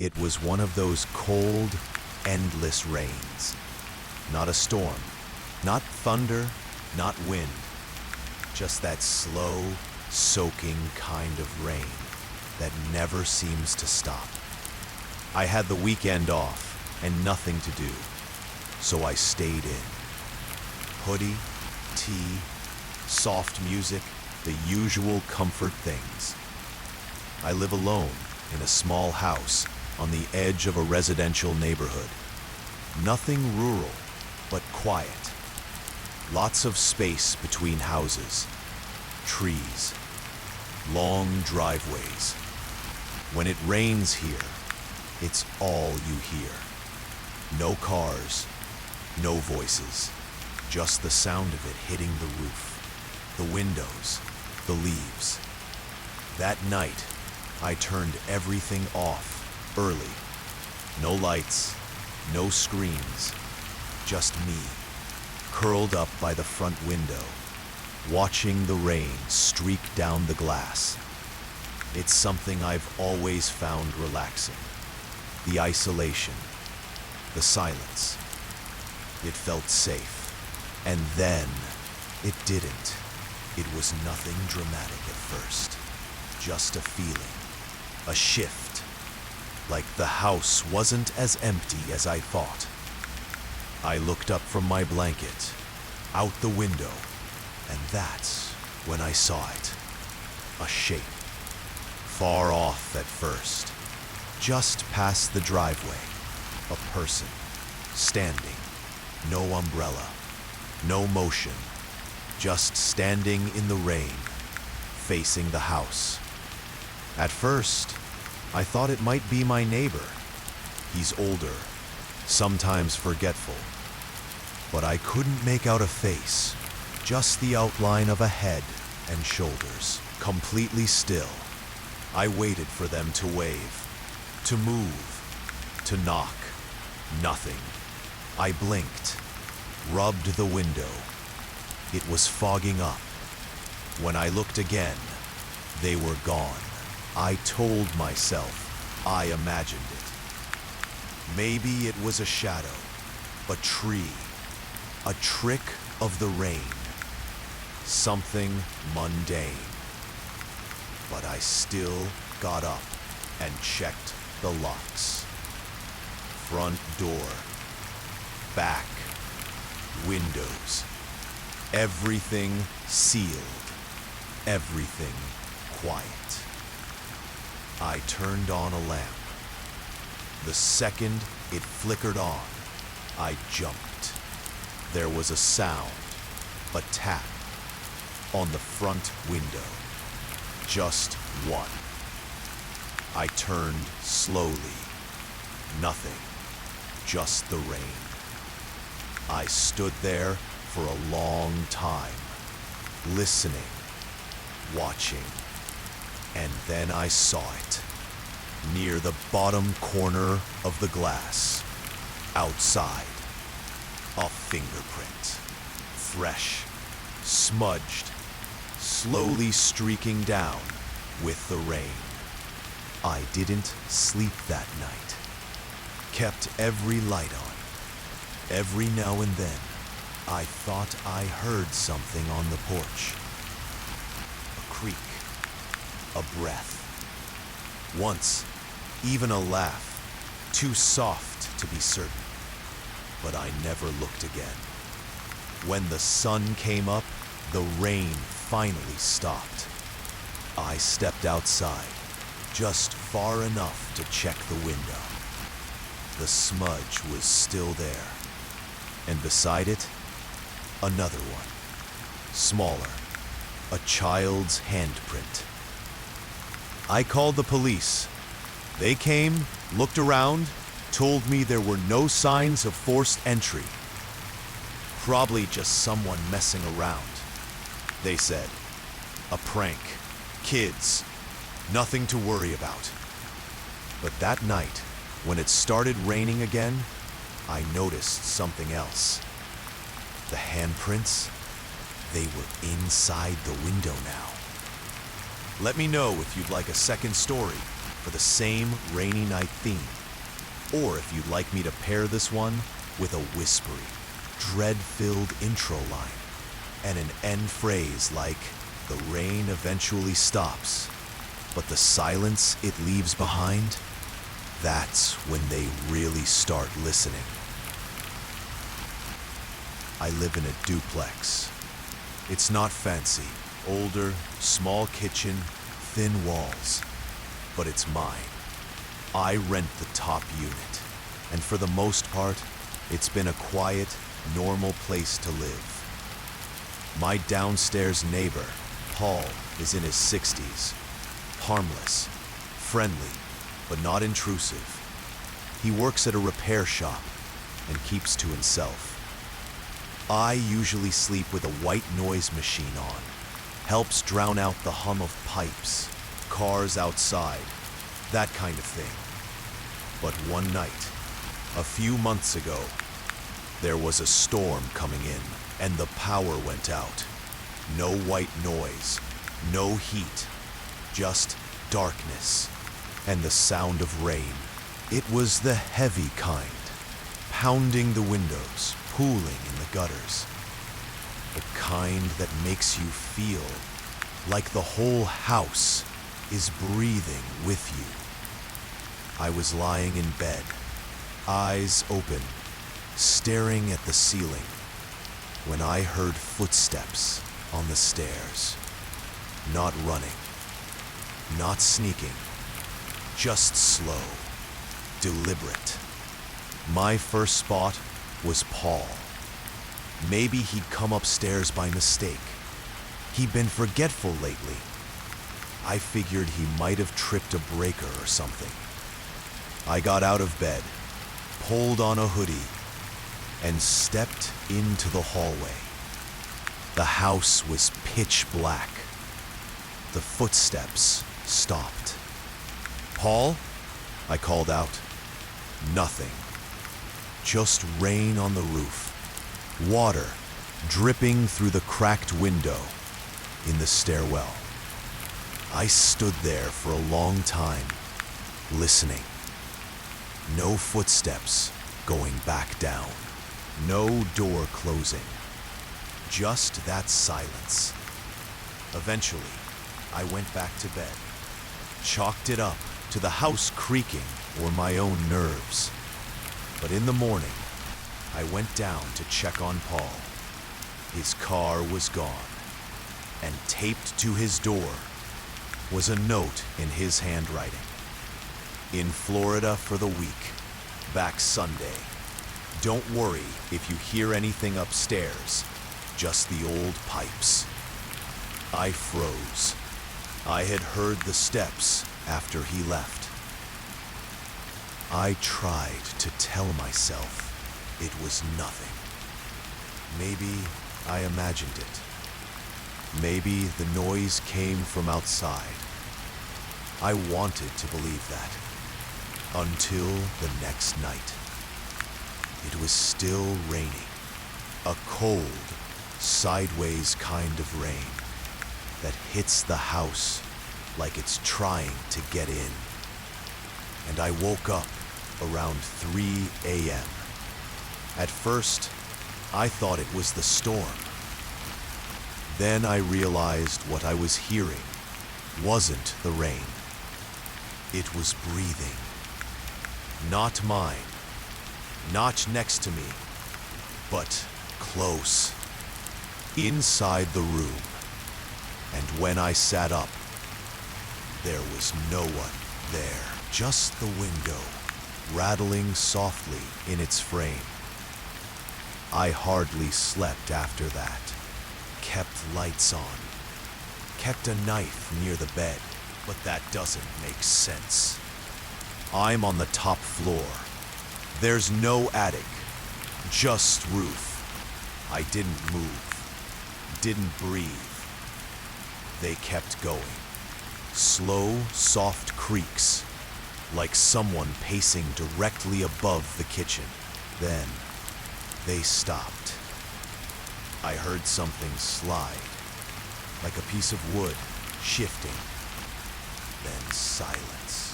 It was one of those cold, endless rains. Not a storm, not thunder, not wind. Just that slow, soaking kind of rain that never seems to stop. I had the weekend off and nothing to do, so I stayed in. Hoodie, tea, soft music, the usual comfort things. I live alone in a small house on the edge of a residential neighborhood. Nothing rural, but quiet. Lots of space between houses, trees, long driveways. When it rains here, it's all you hear. No cars, no voices, just the sound of it hitting the roof, the windows, the leaves. That night, I turned everything off early. No lights, no screens, just me, curled up by the front window, watching the rain streak down the glass. It's something I've always found relaxing. The isolation, the silence. It felt safe. And then, it didn't. It was nothing dramatic at first. Just a feeling. A shift. Like the house wasn't as empty as I thought. I looked up from my blanket, out the window, and that's when I saw it. A shape. Far off at first. Just past the driveway. A person. Standing. No umbrella. No motion. Just standing in the rain, facing the house. At first, I thought it might be my neighbor. He's older, sometimes forgetful. But I couldn't make out a face, just the outline of a head and shoulders, completely still. I waited for them to wave, to move, to knock. Nothing. I blinked, rubbed the window. It was fogging up. When I looked again, they were gone. I told myself I imagined it. Maybe it was a shadow, a tree, a trick of the rain, something mundane. But I still got up and checked the locks. Front door, back, windows, everything sealed, everything quiet. I turned on a lamp. The second it flickered on, I jumped. There was a sound, a tap, on the front window. Just one. I turned slowly. Nothing. Just the rain. I stood there for a long time, listening, watching, and then I saw it, near the bottom corner of the glass, outside. A fingerprint, fresh, smudged, slowly streaking down with the rain. I didn't sleep that night. Kept every light on. Every now and then, I thought I heard something on the porch. A creak, a breath. Once, even a laugh, too soft to be certain. But I never looked again. When the sun came up, the rain finally stopped. I stepped outside, just far enough to check the window. The smudge was still there, and beside it, another one, smaller, a child's handprint. I called the police. They came, looked around, told me there were no signs of forced entry. Probably just someone messing around. They said, a prank, kids, nothing to worry about. But that night, when it started raining again, I noticed something else. The handprints, they were inside the window now. Let me know if you'd like a second story. for the same rainy night theme. Or if you'd like me to pair this one with a whispery, dread-filled intro line and an end phrase like, "The rain eventually stops, but the silence it leaves behind," that's when they really start listening. I live in a duplex. It's not fancy. Older, small kitchen, thin walls. But it's mine. I rent the top unit. And for the most part, it's been a quiet, normal place to live. My downstairs neighbor, Paul, is in his 60s. Harmless, friendly, but not intrusive. He works at a repair shop and keeps to himself. I usually sleep with a white noise machine on. Helps drown out the hum of pipes, cars outside, that kind of thing. But one night, a few months ago, there was a storm coming in and the power went out. No white noise, no heat, just darkness and the sound of rain. It was the heavy kind, pounding the windows, pooling in the gutters. The kind that makes you feel like the whole house is breathing with you. I was lying in bed, eyes open, staring at the ceiling, when I heard footsteps on the stairs. Not running, not sneaking, just slow, deliberate. My first spot was Paul. Maybe he'd come upstairs by mistake. He'd been forgetful lately. I figured he might have tripped a breaker or something. I got out of bed, pulled on a hoodie, and stepped into the hallway. The house was pitch black. The footsteps stopped. "Paul?" I called out. Nothing. Just rain on the roof. Water dripping through the cracked window in the stairwell. I stood there for a long time, listening. No footsteps going back down. No door closing. Just that silence. Eventually, I went back to bed, chalked it up to the house creaking or my own nerves. But in the morning, I went down to check on Paul. His car was gone, and taped to his door was a note in his handwriting. "In Florida for the week. Back Sunday. Don't worry if you hear anything upstairs. Just the old pipes." I froze. I had heard the steps after he left. I tried to tell myself it was nothing. Maybe I imagined it. Maybe the noise came from outside. I wanted to believe that. Until the next night. It was still raining. A cold, sideways kind of rain that hits the house like it's trying to get in. And I woke up around 3 a.m. At first, I thought it was the storm. Then I realized what I was hearing wasn't the rain. It was breathing. Not mine, not next to me, but close, inside the room. And when I sat up, there was no one there, just the window, rattling softly in its frame. I hardly slept after that. Kept lights on. Kept a knife near the bed, but that doesn't make sense. I'm on the top floor. There's no attic, just roof. I didn't move, didn't breathe. They kept going. Slow, soft creaks, like someone pacing directly above the kitchen. Then they stopped. I heard something slide, like a piece of wood shifting. Then silence.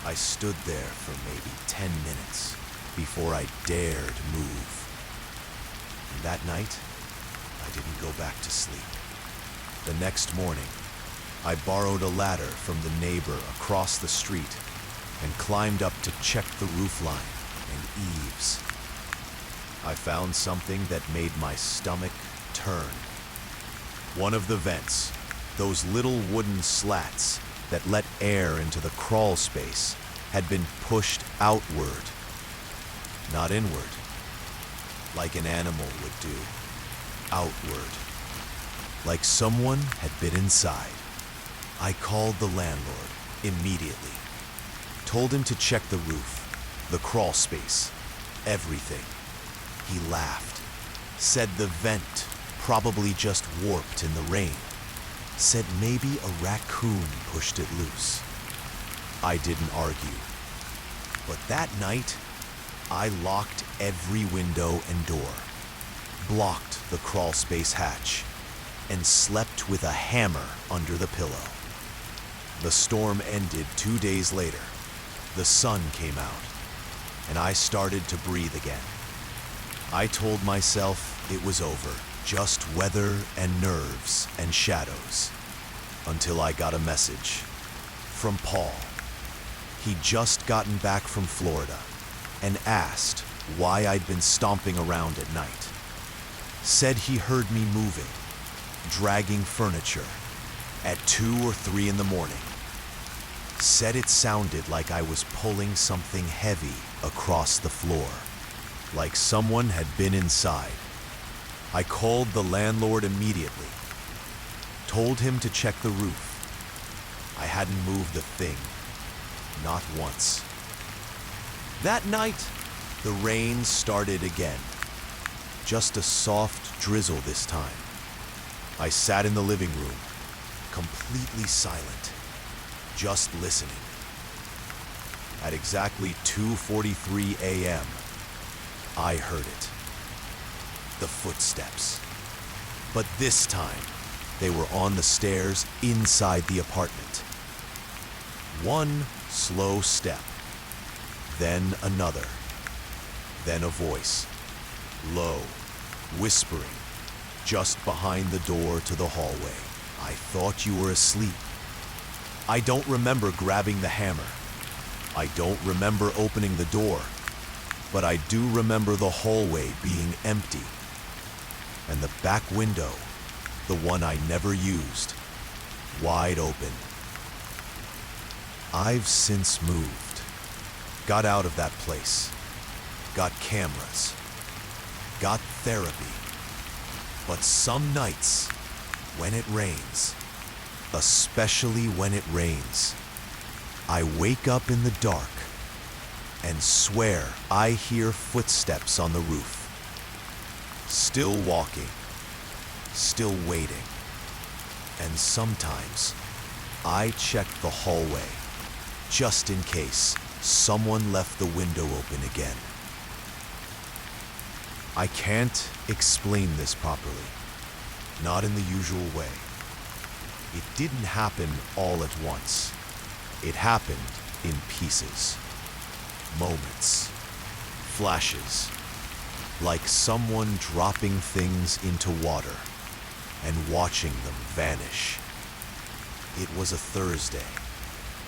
I stood there for maybe 10 minutes before I dared move. And that night, I didn't go back to sleep. The next morning, I borrowed a ladder from the neighbor across the street and climbed up to check the roofline and eaves. I found something that made my stomach turn. One of the vents, those little wooden slats that let air into the crawl space, had been pushed outward, not inward, like an animal would do. Outward, like someone had been inside. I called the landlord immediately, told him to check the roof, the crawl space, everything. He laughed, said the vent probably just warped in the rain, said maybe a raccoon pushed it loose. I didn't argue. But that night, I locked every window and door, blocked the crawl space hatch, and slept with a hammer under the pillow. The storm ended 2 days later. The sun came out, and I started to breathe again. I told myself it was over, just weather and nerves and shadows, until I got a message from Paul. He'd just gotten back from Florida and asked why I'd been stomping around at night. Said he heard me moving, dragging furniture at 2 or 3 in the morning. Said it sounded like I was pulling something heavy across the floor, like someone had been inside. I called the landlord immediately, told him to check the roof. I hadn't moved a thing, not once. That night, the rain started again. Just a soft drizzle this time. I sat in the living room, completely silent, just listening. At exactly 2:43 a.m., I heard it. The footsteps. But this time, they were on the stairs inside the apartment. One slow step, then another, then a voice, low, whispering, just behind the door to the hallway. I thought you were asleep. I don't remember grabbing the hammer. I don't remember opening the door, but I do remember the hallway being empty, and the back window, the one I never used, wide open. I've since moved, got out of that place, got cameras, got therapy, but some nights, when it rains, especially when it rains, I wake up in the dark and swear I hear footsteps on the roof. Still walking, still waiting, and sometimes I check the hallway just in case someone left the window open again. I can't explain this properly, not in the usual way. It didn't happen all at once. It happened in pieces, moments, flashes, like someone dropping things into water and watching them vanish. It was a Thursday.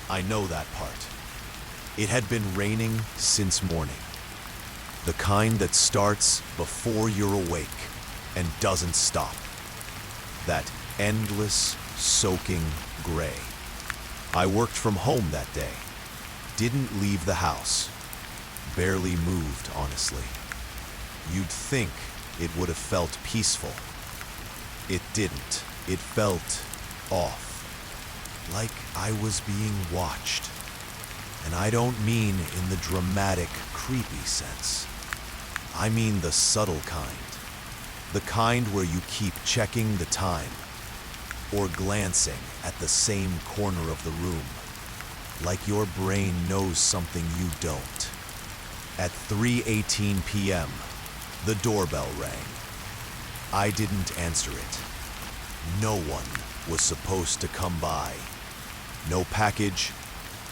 I know that part. It had been raining since morning. The kind that starts before you're awake and doesn't stop. That endless, soaking gray. I worked from home that day. Didn't leave the house. Barely moved, honestly. You'd think it would have felt peaceful. It didn't. It felt off. Like I was being watched. And I don't mean in the dramatic, creepy sense. I mean the subtle kind. The kind where you keep checking the time or glancing at the same corner of the room, like your brain knows something you don't. At 3:18 p.m., the doorbell rang. I didn't answer it. No one was supposed to come by. No package,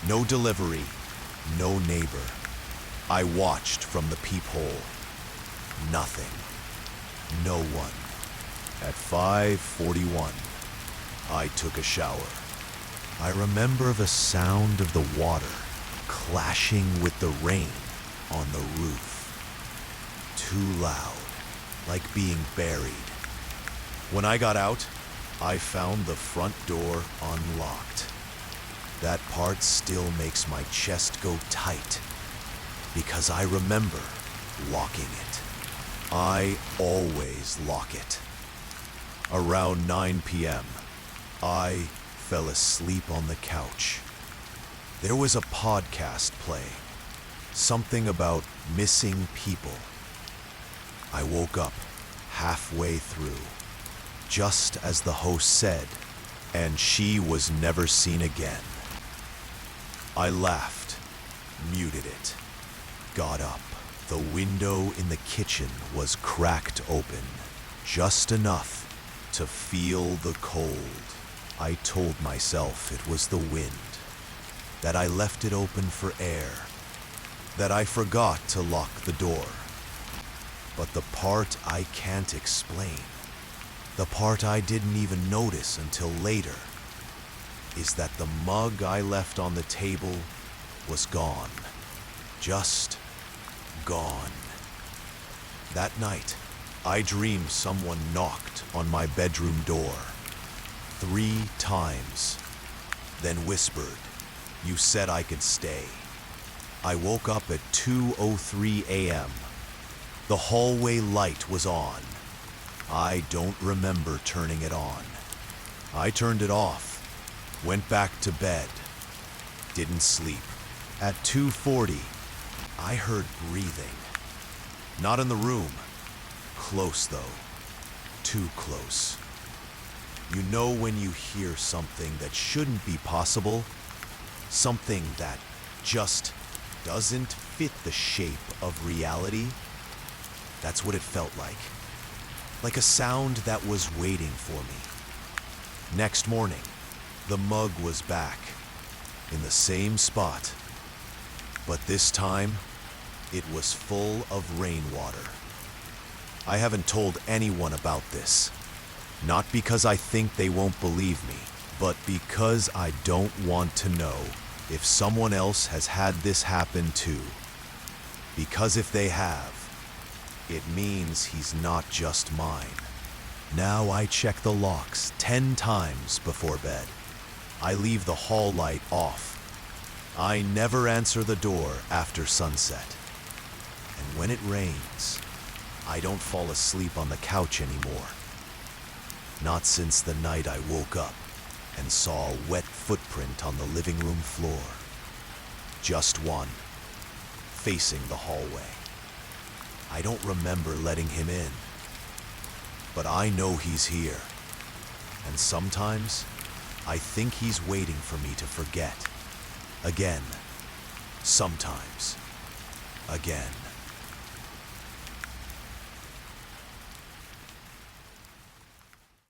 no delivery, No neighbor. I watched from the peephole. Nothing. No one. At 5:41, I took a shower. I remember the sound of the water clashing with the rain on the roof. Too loud, like being buried. When I got out, I found the front door unlocked. That part still makes my chest go tight, because I remember locking it. I always lock it. Around 9 p.m., I fell asleep on the couch. There was a podcast playing, something about missing people. I woke up halfway through, just as the host said, and she was never seen again. I laughed, muted it, got up. The window in the kitchen was cracked open, just enough to feel the cold. I told myself it was the wind, that I left it open for air, that I forgot to lock the door. But the part I can't explain, the part I didn't even notice until later, is that the mug I left on the table was gone. Just gone. That night, I dreamed someone knocked on my bedroom door 3 times, then whispered, "You said I could stay." I woke up at 2:03 a.m. The hallway light was on. I don't remember turning it on. I turned it off, went back to bed, didn't sleep. At 2:40, I heard breathing. Not in the room. Close though. Too close. You know when you hear something that shouldn't be possible? Something that just doesn't fit the shape of reality? That's what it felt like. Like a sound that was waiting for me. Next morning, the mug was back, in the same spot. But this time, it was full of rainwater. I haven't told anyone about this. Not because I think they won't believe me, but because I don't want to know if someone else has had this happen too. Because if they have, it means he's not just mine. Now I check the locks 10 times before bed. I leave the hall light off. I never answer the door after sunset. And when it rains, I don't fall asleep on the couch anymore. Not since the night I woke up and saw a wet footprint on the living room floor. Just one, facing the hallway. I don't remember letting him in, but I know he's here. And sometimes, I think he's waiting for me to forget. Again. Sometimes. Again.